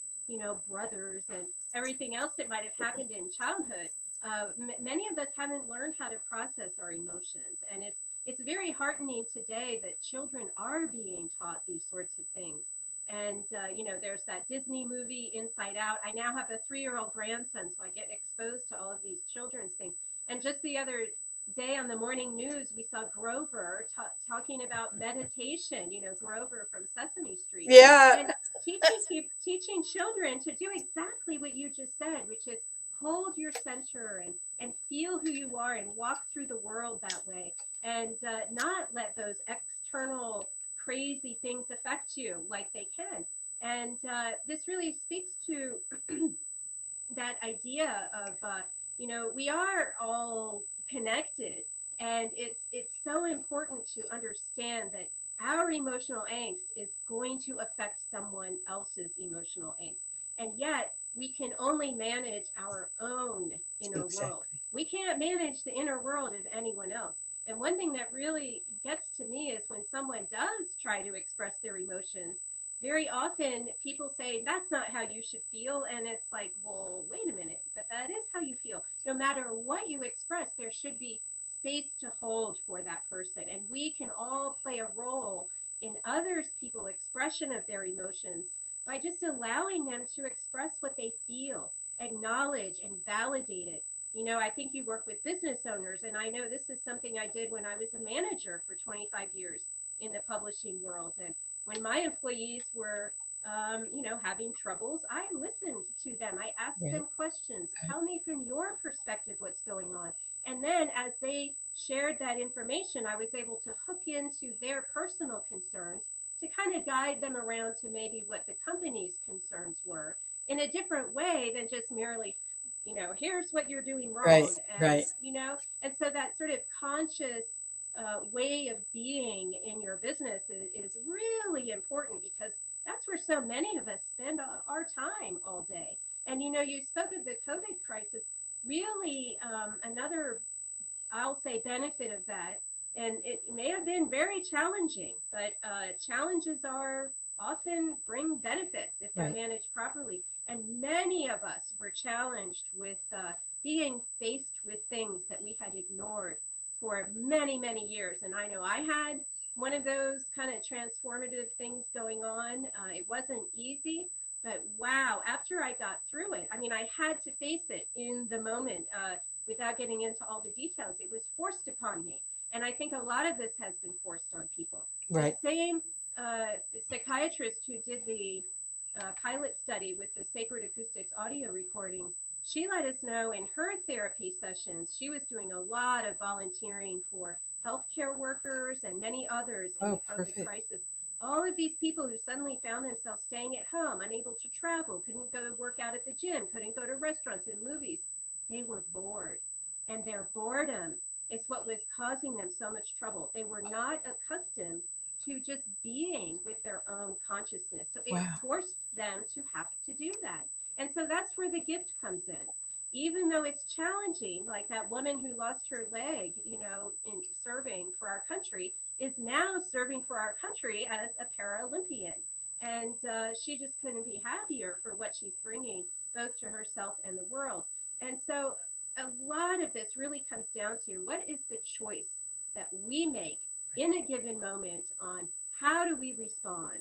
brothers and everything else that might have happened in childhood. Many of us haven't learned how to process our emotions, and it's very heartening today that children are being taught these sorts of things. And, there's that Disney movie, Inside Out. I now have a 3-year-old grandson, so I get exposed to all of these children's things. And just the other day on the morning news, we saw Grover talking about meditation, Grover from Sesame Street. Yeah. And teaching children to do exactly what you just said, which is hold your center and feel who you are and walk through the world that way, and not let those external crazy things affect you like they can. And this really speaks to that idea of, we are all connected, and it's so important to understand that our emotional angst is going to affect someone else's emotional angst. And yet we can only manage our own inner world. We can't manage the inner world of anyone else. And one thing that really gets to me is when someone does try to express their emotions, very often people say, that's not how you should feel. And it's like, well, wait a minute, but that is how you feel. No matter what you express, there should be space to hold for that person. And we can all play a role in others people's expression of their emotions by just allowing them to express what they feel, acknowledge and validate it. I think you work with business owners, and I know this is something I did when I was a manager for 25 years in the publishing world. And when my employees were, having troubles, I listened to them. I asked them questions. Tell me from your perspective what's going on. And then as they shared that information, I was able to hook into their personal concerns to kind of guide them around to maybe what the company's concerns were in a different way than just merely, here's what you're doing wrong. And, and so that sort of conscious way of being in your business is really important, because that's where so many of us spend our time all day. And, you spoke of the COVID crisis. Really, another, I'll say, benefit of that, and it may have been very challenging, but challenges often bring benefits if they're managed properly. And many of us were challenged with being faced with things that we had ignored for many, many years. And I know I had one of those kind of transformative things going on. It wasn't easy, but wow, after I got through it, I mean, I had to face it in the moment without getting into all the details. It was forced upon me. And I think a lot of this has been forced on people. The same psychiatrist who did the pilot study with the sacred acoustics audio recordings, she let us know in her therapy sessions, she was doing a lot of volunteering for healthcare workers and many others in the COVID crisis. All of these people who suddenly found themselves staying at home, unable to travel, couldn't go work out at the gym, couldn't go to restaurants and movies, they were bored. And their boredom is what was causing them so much trouble. They were not accustomed to just being with their own consciousness. So it forced them to have to do that. And so that's where the gift comes in. Even though it's challenging, like that woman who lost her leg, in serving for our country, is now serving for our country as a Paralympian. And she just couldn't be happier for what she's bringing both to herself and the world. And so a lot of this really comes down to what is the choice that we make in a given moment on how do we respond.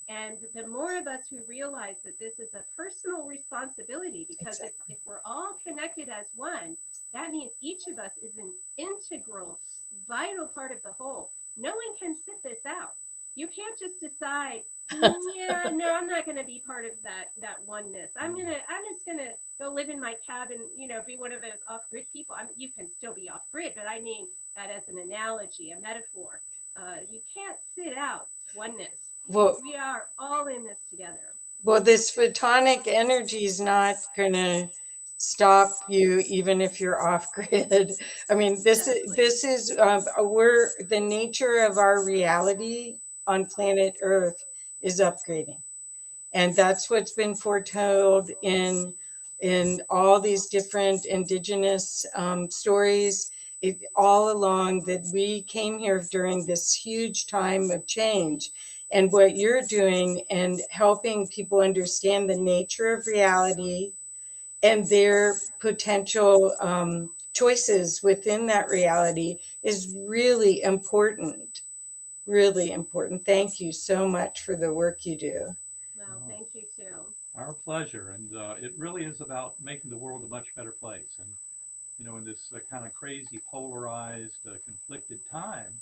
And the more of us who realize that this is a personal responsibility, because if we're all connected as one, that means each of us is an integral, vital part of the whole. No one can sit this out. You can't just decide, yeah, no, I'm not going to be part of that oneness. I'm just going to go live in my cabin, be one of those off-grid people. You can still be off-grid, but I mean that as an analogy, a metaphor. You can't sit out oneness. Well, we are all in this together. Well, this photonic energy is not going to stop you, even if you're off grid. I mean, this is we're the nature of our reality on planet Earth is upgrading, and that's what's been foretold in all these different indigenous stories. All along that we came here during this huge time of change. And what you're doing and helping people understand the nature of reality and their potential choices within that reality is really important. Really important. Thank you so much for the work you do. our pleasure. And it really is about making the world a much better place. And, you know, in this kind of crazy, polarized, conflicted time,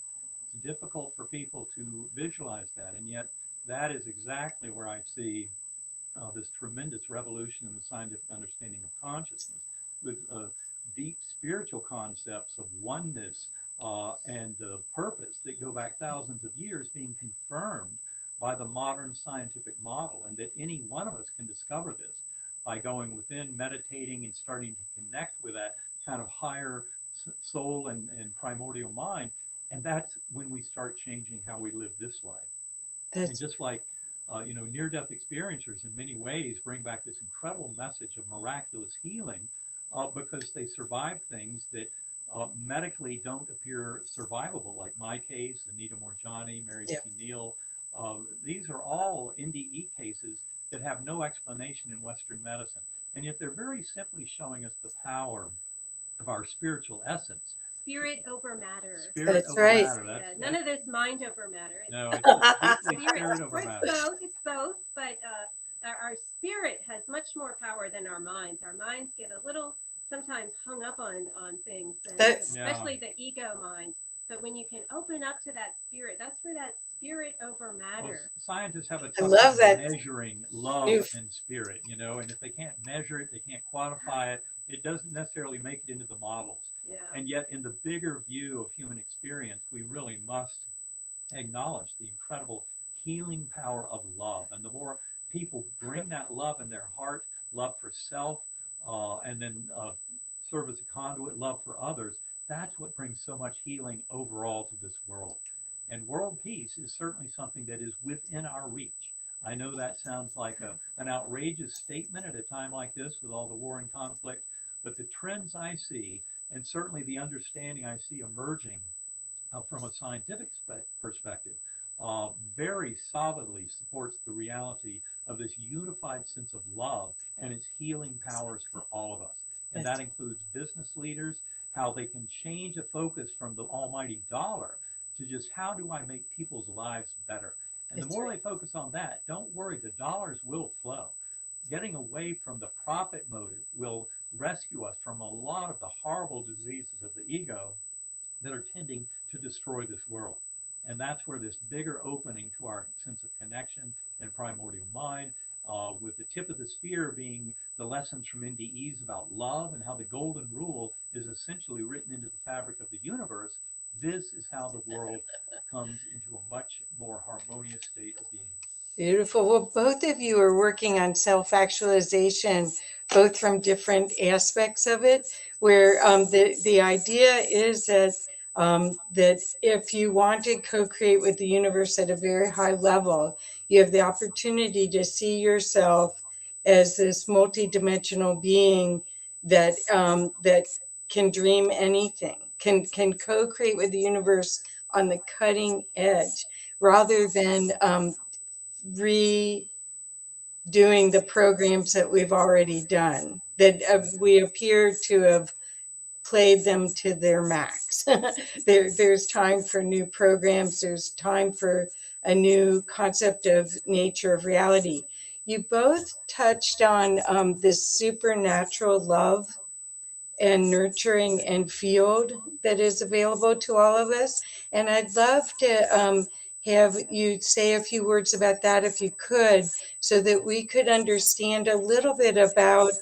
it's difficult for people to visualize that. And yet that is exactly where I see this tremendous revolution in the scientific understanding of consciousness, with deep spiritual concepts of oneness and purpose that go back thousands of years being confirmed by the modern scientific model, and that any one of us can discover this by going within, meditating, and starting to connect with that kind of higher soul and primordial mind. And that's when we start changing how we live this life. And just like you know, near-death experiencers in many ways bring back this incredible message of miraculous healing because they survive things that medically don't appear survivable, like my case, Anita Morjani, Mary C. Neal. These are all NDE cases that have no explanation in Western medicine. And yet they're very simply showing us the power of our spiritual essence. Spirit over matter. Spirit That's over right. matter. None of this mind over matter. No, it's deeply spirit over It's matter. both. It's both. But our spirit has much more power than our minds. Our minds get a little sometimes hung up on things, and especially the ego mind. But when you can open up to that spirit, that's where that spirit over matter. Well, scientists have a I tough love time that. measuring love and spirit, you know, and if they can't measure it, they can't quantify it, it doesn't necessarily make it into the models. Yeah. And yet in the bigger view of human experience, we really must acknowledge the incredible healing power of love. And the more people bring that love in their heart, love for self, and then serve as a conduit, love for others, that's what brings so much healing overall to this world. And world peace is certainly something that is within our reach. I know that sounds like an outrageous statement at a time like this with all the war and conflict, but the trends I see, and certainly the understanding I see emerging from a scientific perspective, very solidly supports the reality of this unified sense of love and its healing powers for all of us. And that includes business leaders, how they can change the focus from the almighty dollar to just how do I make people's lives better. And the more they focus on that, don't worry, the dollars will flow. Getting away from the profit motive will rescue us from a lot of the horrible diseases of the ego that are tending to destroy this world. And that's where this bigger opening to our sense of connection and primordial mind, with the tip of the spear being the lessons from NDEs about love and how the golden rule is essentially written into the fabric of the universe. This is how the world comes into a much more harmonious state of being. Beautiful. Well, both of you are working on self-actualization, both from different aspects of it, where the idea is that that if you want to co-create with the universe at a very high level, you have the opportunity to see yourself as this multidimensional being that that can dream anything, can co-create with the universe on the cutting edge, rather than redoing the programs that we've already done, that we appear to have played them to their max. There's time for new programs. There's time for a new concept of nature of reality. You both touched on this supernatural love and nurturing and field that is available to all of us. And I'd love to have you say a few words about that if you could, so that we could understand a little bit about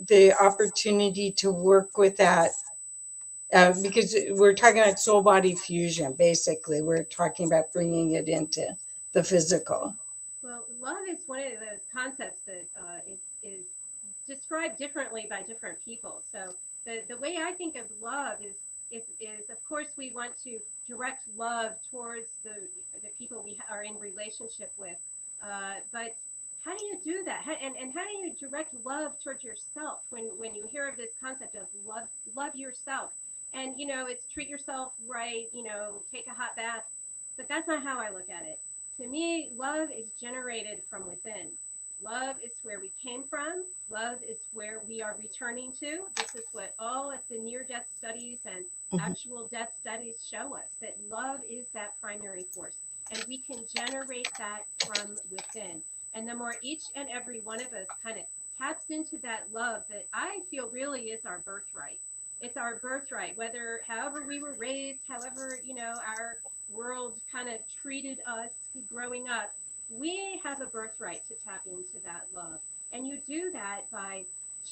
the opportunity to work with that. Because we're talking about soul body fusion, basically. We're talking about bringing it into the physical. Well, love is one of those concepts that is described differently by different people. So the way I think of love is of course we want to direct love towards the people we are in relationship with, but how do you do that? And how do you direct love towards yourself when you hear of this concept of love yourself? And you know, it's treat yourself right, you know, take a hot bath, but that's not how I look at it. To me, love is generated from within. Love is where we came from. Love is where we are returning to. This is what all of the near-death studies and actual death studies show us, that love is that primary force. And we can generate that from within. And the more each and every one of us kind of taps into that love that I feel really is our birthright. It's our birthright, whether however we were raised, however, our world kind of treated us growing up, we have a birthright to tap into that love. And you do that by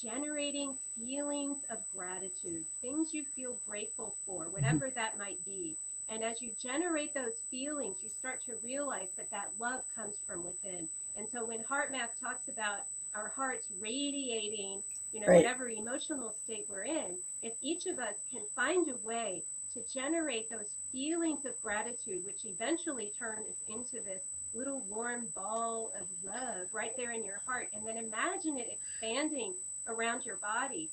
generating feelings of gratitude, things you feel grateful for, whatever that might be. And as you generate those feelings, you start to realize that that love comes from within. And so when Heart Math talks about our hearts radiating, Right. whatever emotional state we're in, if each of us can find a way to generate those feelings of gratitude, which eventually turns into this little warm ball of love right there in your heart, and then imagine it expanding around your body,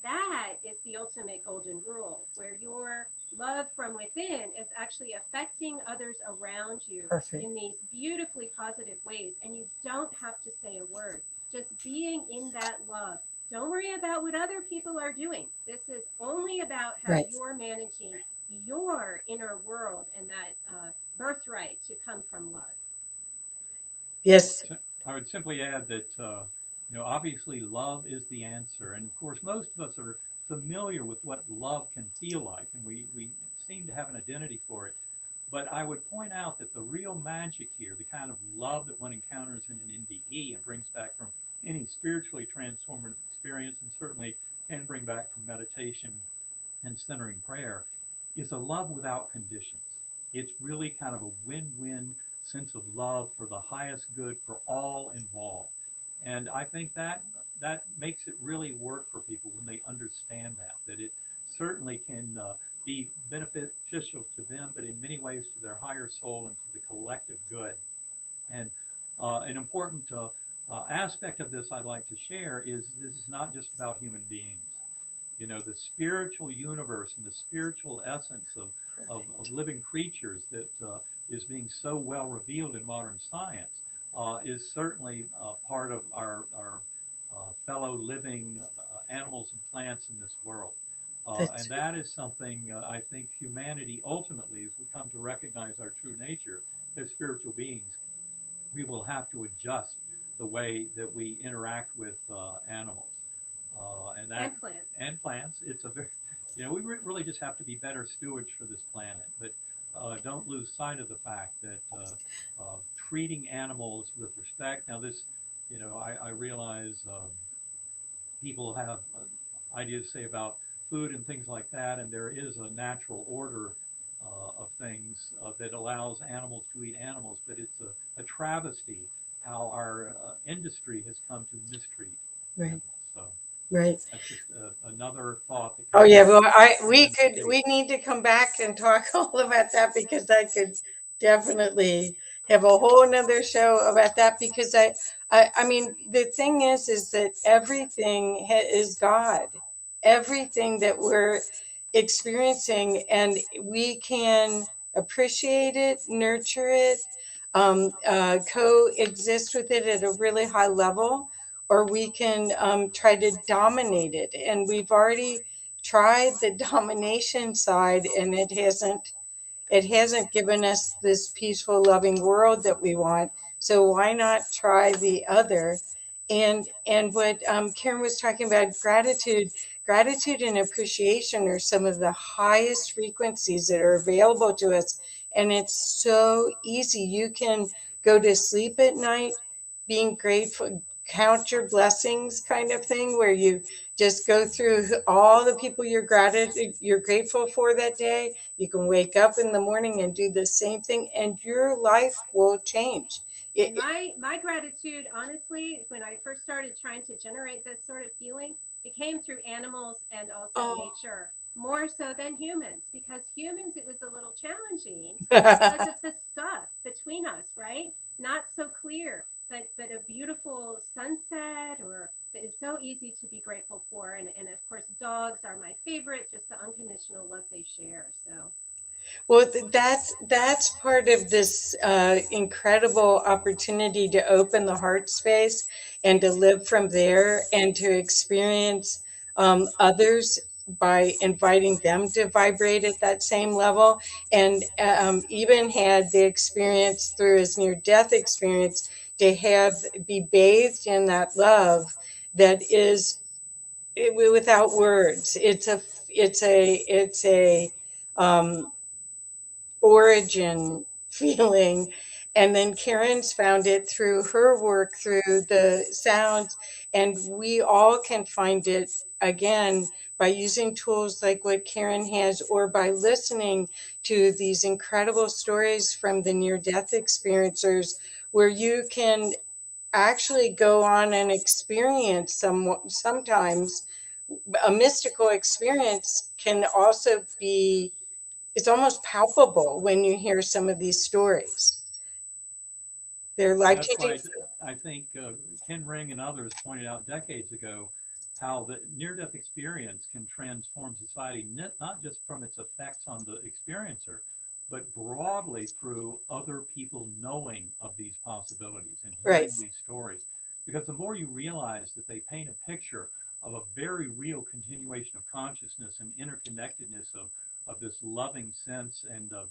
that is the ultimate golden rule, where your love from within is actually affecting others around you Perfect. in these beautifully positive ways. And you don't have to say a word, just being in that love. Don't worry about what other people are doing. This is only about how Right. you're managing your inner world and that birthright to come from love. Yes. I would simply add that, obviously love is the answer. And of course, most of us are familiar with what love can feel like, and we seem to have an identity for it. But I would point out that the real magic here, the kind of love that one encounters in an NDE and brings back from any spiritually transformative experience, and certainly can bring back from meditation and centering prayer, is a love without conditions. It's really kind of a win-win sense of love for the highest good for all involved. And I think that makes it really work for people when they understand that it certainly can be beneficial to them, but in many ways to their higher soul and to the collective good. And an important aspect of this I'd like to share is this is not just about human beings. The spiritual universe and the spiritual essence of living creatures that is being so well revealed in modern science is certainly part of our fellow living animals and plants in this world. And that is something I think humanity ultimately, as we come to recognize our true nature as spiritual beings, we will have to adjust the way that we interact with animals. And plants. And plants. It's a very, we really just have to be better stewards for this planet. But don't lose sight of the fact that treating animals with respect. Now, this, I realize people have ideas to say about food and things like that, and there is a natural order of things that allows animals to eat animals, but it's a travesty how our industry has come to mistreat animals. So Right. that's just another thought. Oh yeah, well, we need to come back and talk all about that, because I could definitely have a whole nother show about that, because I mean, the thing is that everything is God. Everything that we're experiencing, and we can appreciate it, nurture it, coexist with it at a really high level, or we can try to dominate it. And we've already tried the domination side, and it hasn't given us this peaceful, loving world that we want. So why not try the other? And what Karen was talking about, gratitude and appreciation are some of the highest frequencies that are available to us. And it's so easy. You can go to sleep at night being grateful, count your blessings kind of thing, where you just go through all the people you're grateful for that day. You can wake up in the morning and do the same thing, and your life will change. And my gratitude, honestly, when I first started trying to generate this sort of feeling, it came through animals and also nature, more so than humans, because humans, it was a little challenging because of the stuff between us, right? Not so clear, but a beautiful sunset, or that is so easy to be grateful for. And of course, dogs are my favorite, just the unconditional love they share. So. Well, that's part of this incredible opportunity to open the heart space and to live from there, and to experience others by inviting them to vibrate at that same level. And even had the experience through his near-death experience to be bathed in that love that is without words. It's a origin feeling. And then Karen's found it through her work, through the sounds, and we all can find it again by using tools like what Karen has, or by listening to these incredible stories from the near-death experiencers, where you can actually go on and experience sometimes a mystical experience can also be, it's almost palpable when you hear some of these stories. They're life That's changing. why I think Ken Ring and others pointed out decades ago how the near-death experience can transform society, not just from its effects on the experiencer, but broadly through other people knowing of these possibilities and hearing Right. these stories. Because the more you realize that they paint a picture of a very real continuation of consciousness and interconnectedness of this loving sense and of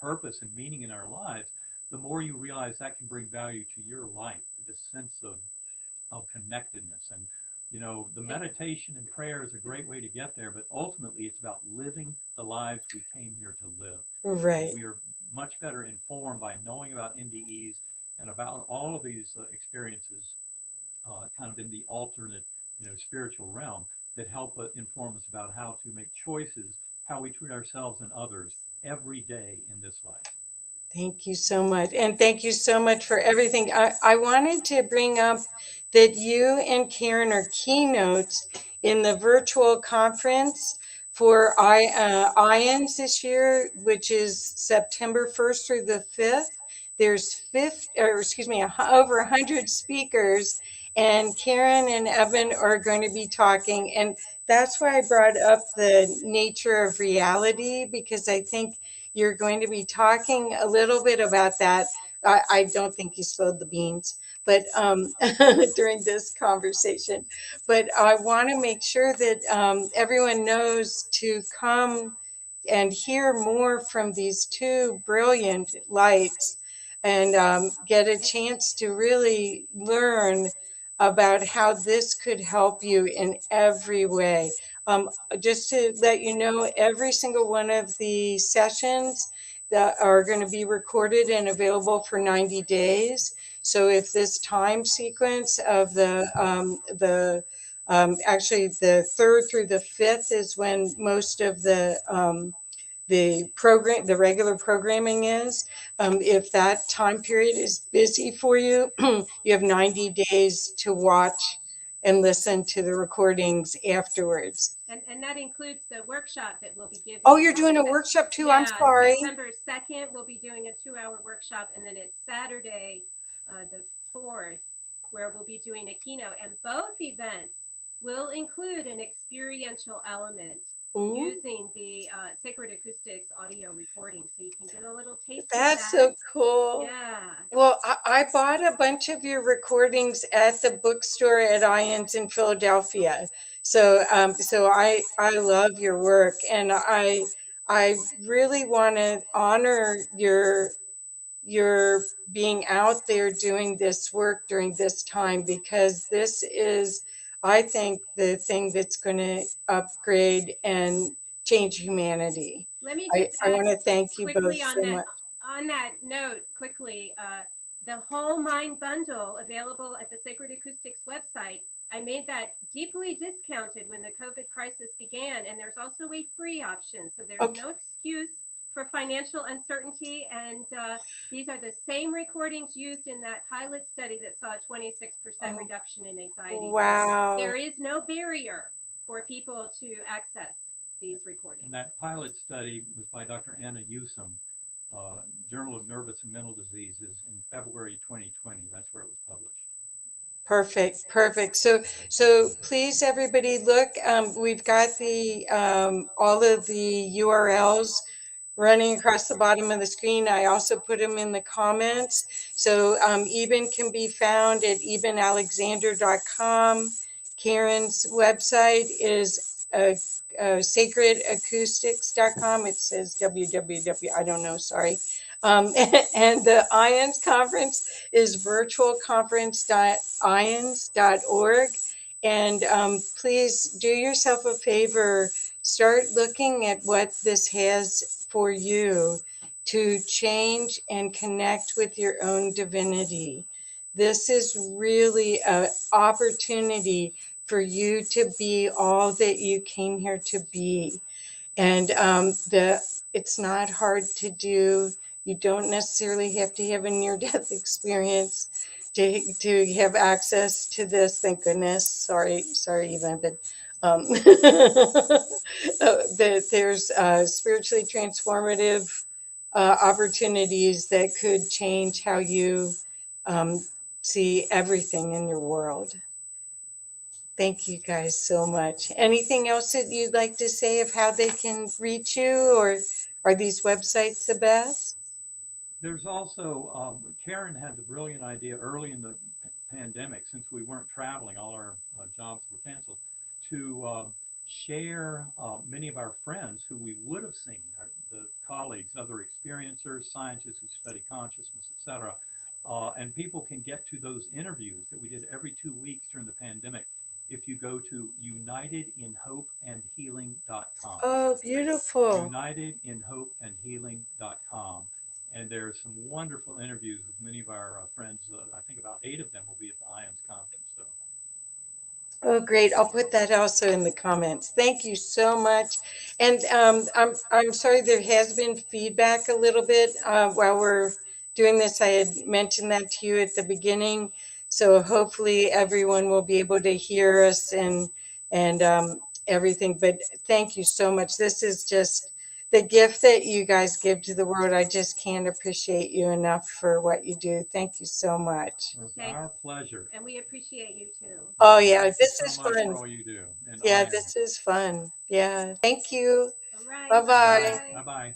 purpose and meaning in our lives, the more you realize that can bring value to your life, this sense of connectedness. And, you know, the meditation and prayer is a great way to get there, but ultimately it's about living the lives we came here to live. Right. We are much better informed by knowing about NDEs and about all of these experiences kind of in the alternate, you know, spiritual realm that help inform us about how to make choices, how we treat ourselves and others every day in this life. Thank you so much. And thank you so much for everything. I wanted to bring up that you and Karen are keynotes in the virtual conference for IONS this year, which is September 1st through the 5th. There's over 100 speakers, and Karen and Eben are going to be talking. And that's why I brought up the nature of reality, because I think you're going to be talking a little bit about that. I don't think you spilled the beans, but during this conversation. But I want to make sure that everyone knows to come and hear more from these two brilliant lights, and get a chance to really learn about how this could help you in every way. Just to let you know, every single one of the sessions that are going to be recorded and available for 90 days. So if this time sequence of actually the 3rd through the 5th is when most of the regular programming is. If that time period is busy for you, you have 90 days to watch and listen to the recordings afterwards. And that includes the workshop that we'll be giving. Oh, you're doing a workshop too? I'm sorry. September 2nd, we'll be doing a 2-hour workshop, and then it's Saturday, the 4th, where we'll be doing a keynote. And both events will include an experiential element. Ooh. Using the Sacred Acoustics audio recording, so you can get a little taste That's of that. So cool. Yeah. Well, I bought a bunch of your recordings at the bookstore at IONS in Philadelphia. So I love your work, and I really want to honor your being out there doing this work during this time, because this is, I think, the thing that's going to upgrade and change humanity. Let me I just add want to thank you both quickly on so that. much. On that note, quickly, the whole mind bundle available at the Sacred Acoustics website. I made that deeply discounted when the COVID crisis began, and there's also a free option. So there's Okay. no excuse for financial uncertainty, and these are the same recordings used in that pilot study that saw a 26% reduction in anxiety. Wow. So there is no barrier for people to access these recordings. And that pilot study was by Dr. Anna Yusum, Journal of Nervous and Mental Diseases, in February 2020. That's where it was published. Perfect. So please, everybody, look. We've got the all of the URLs running across the bottom of the screen. I also put them in the comments. So Eben can be found at ebenalexander.com. Karen's website is sacredacoustics.com. It says www. I don't know. Sorry. And the IONS conference is virtualconference.ions.org. And please do yourself a favor, start looking at what this has for you to change and connect with your own divinity. This is really an opportunity for you to be all that you came here to be. And it's not hard to do. You don't necessarily have to have a near-death experience to have access to this. Thank goodness. Sorry, Yvonne, but there's spiritually transformative opportunities that could change how you see everything in your world. Thank you guys so much. Anything else that you'd like to say of how they can reach you, or are these websites the best? There's also, Karen had the brilliant idea early in the pandemic, since we weren't traveling, all our jobs were canceled, to share many of our friends who we would have seen, the colleagues, other experiencers, scientists who study consciousness, etc. And people can get to those interviews that we did every 2 weeks during the pandemic if you go to unitedinhopeandhealing.com. Oh, beautiful. Unitedinhopeandhealing.com. And there's some wonderful interviews with many of our friends. I think about 8 of them will be at the IONS conference. So. Oh, great. I'll put that also in the comments. Thank you so much. And I'm sorry there has been feedback a little bit while we're doing this. I had mentioned that to you at the beginning. So hopefully everyone will be able to hear us and everything. But thank you so much. This is just the gift that you guys give to the world. I just can't appreciate you enough for what you do. Thank you so much. It was our pleasure. And we appreciate you too. Oh yeah, Thank this you is so much fun. for all you do. And Yeah, IONS. this is fun. Yeah. Thank you. All right. Bye-bye. Bye-bye.